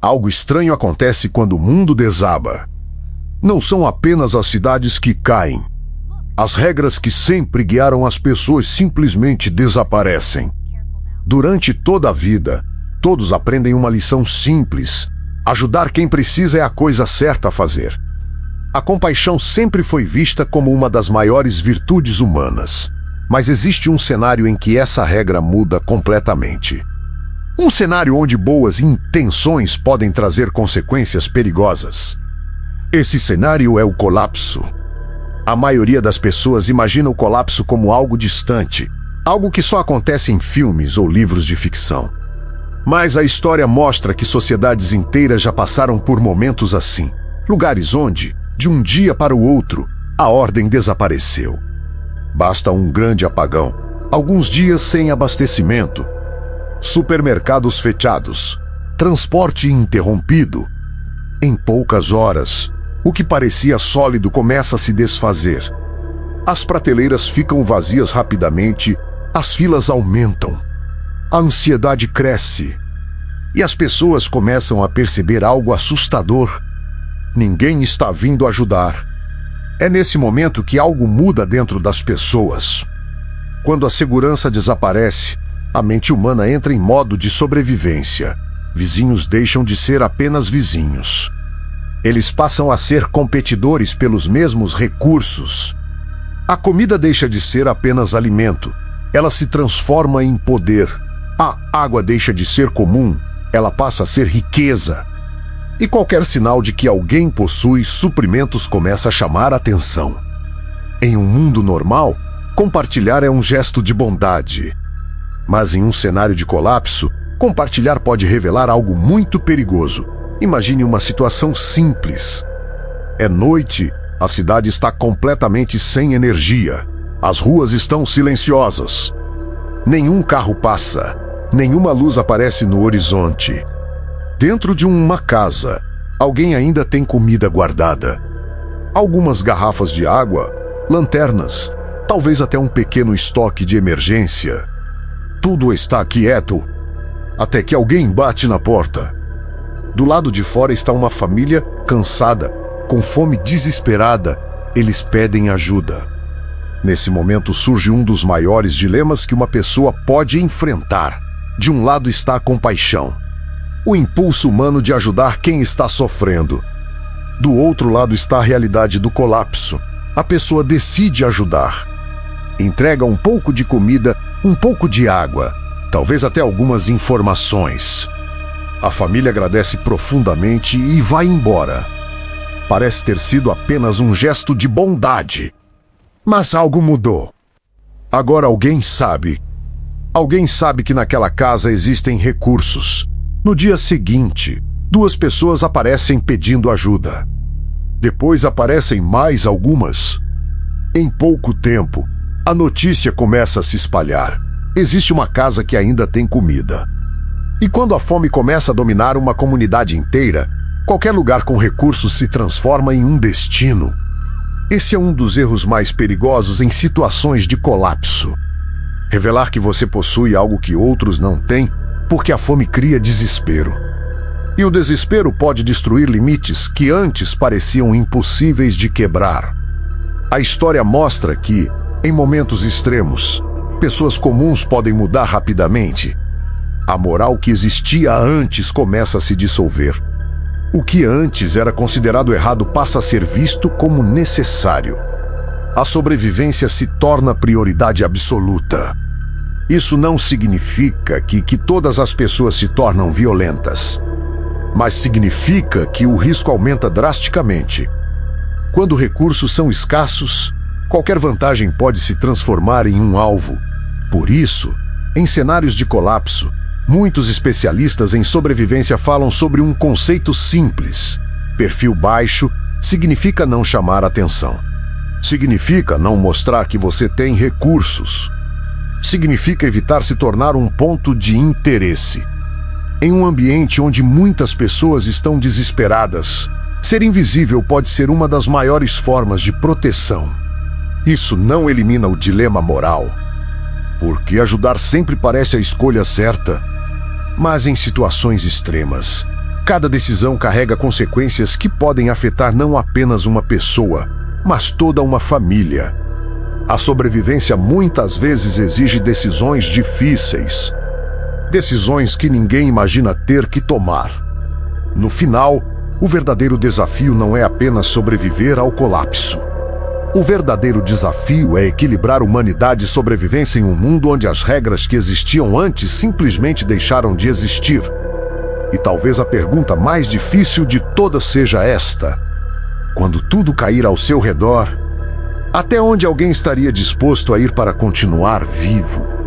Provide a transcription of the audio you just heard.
Algo estranho acontece quando o mundo desaba. Não são apenas as cidades que caem. As regras que sempre guiaram as pessoas simplesmente desaparecem. Durante toda a vida, todos aprendem uma lição simples: ajudar quem precisa é a coisa certa a fazer. A compaixão sempre foi vista como uma das maiores virtudes humanas. Mas existe um cenário em que essa regra muda completamente. Um cenário onde boas intenções podem trazer consequências perigosas. Esse cenário é o colapso. A maioria das pessoas imagina o colapso como algo distante, algo que só acontece em filmes ou livros de ficção. Mas a história mostra que sociedades inteiras já passaram por momentos assim, lugares onde, de um dia para o outro, a ordem desapareceu. Basta um grande apagão, alguns dias sem abastecimento, supermercados fechados, transporte interrompido. Em poucas horas, o que parecia sólido começa a se desfazer. As prateleiras ficam vazias rapidamente, as filas aumentam, a ansiedade cresce e as pessoas começam a perceber algo assustador. Ninguém está vindo ajudar. É nesse momento que algo muda dentro das pessoas. Quando a segurança desaparece, a mente humana entra em modo de sobrevivência. Vizinhos deixam de ser apenas vizinhos. Eles passam a ser competidores pelos mesmos recursos. A comida deixa de ser apenas alimento. Ela se transforma em poder. A água deixa de ser comum. Ela passa a ser riqueza. E qualquer sinal de que alguém possui suprimentos começa a chamar a atenção. Em um mundo normal, compartilhar é um gesto de bondade. Mas em um cenário de colapso, compartilhar pode revelar algo muito perigoso. Imagine uma situação simples. É noite, a cidade está completamente sem energia. As ruas estão silenciosas. Nenhum carro passa, nenhuma luz aparece no horizonte. Dentro de uma casa, alguém ainda tem comida guardada. Algumas garrafas de água, lanternas, talvez até um pequeno estoque de emergência. Tudo está quieto, até que alguém bate na porta. Do lado de fora está uma família cansada, com fome desesperada. Eles pedem ajuda. Nesse momento surge um dos maiores dilemas que uma pessoa pode enfrentar. De um lado está a compaixão, o impulso humano de ajudar quem está sofrendo. Do outro lado está a realidade do colapso. A pessoa decide ajudar. Entrega um pouco de comida, um pouco de água, talvez até algumas informações. A família agradece profundamente e vai embora. Parece ter sido apenas um gesto de bondade. Mas algo mudou. Agora alguém sabe. Alguém sabe que naquela casa existem recursos. No dia seguinte, 2 pessoas aparecem pedindo ajuda. Depois aparecem mais algumas. Em pouco tempo, a notícia começa a se espalhar. Existe uma casa que ainda tem comida. E quando a fome começa a dominar uma comunidade inteira, qualquer lugar com recursos se transforma em um destino. Esse é um dos erros mais perigosos em situações de colapso. Revelar que você possui algo que outros não têm, porque a fome cria desespero. E o desespero pode destruir limites que antes pareciam impossíveis de quebrar. A história mostra que, em momentos extremos, pessoas comuns podem mudar rapidamente. A moral que existia antes começa a se dissolver. O que antes era considerado errado passa a ser visto como necessário. A sobrevivência se torna prioridade absoluta. Isso não significa que todas as pessoas se tornam violentas, mas significa que o risco aumenta drasticamente. Quando recursos são escassos, qualquer vantagem pode se transformar em um alvo. Por isso, em cenários de colapso, muitos especialistas em sobrevivência falam sobre um conceito simples. Perfil baixo significa não chamar atenção. Significa não mostrar que você tem recursos. Significa evitar se tornar um ponto de interesse. Em um ambiente onde muitas pessoas estão desesperadas, ser invisível pode ser uma das maiores formas de proteção. Isso não elimina o dilema moral, porque ajudar sempre parece a escolha certa. Mas em situações extremas, Cada decisão carrega consequências que podem afetar não apenas uma pessoa, mas toda uma família. A sobrevivência muitas vezes exige decisões difíceis. Decisões que ninguém imagina ter que tomar. No final, o verdadeiro desafio não é apenas sobreviver ao colapso. O verdadeiro desafio é equilibrar humanidade e sobrevivência em um mundo onde as regras que existiam antes simplesmente deixaram de existir. E talvez a pergunta mais difícil de todas seja esta: quando tudo cair ao seu redor, até onde alguém estaria disposto a ir para continuar vivo?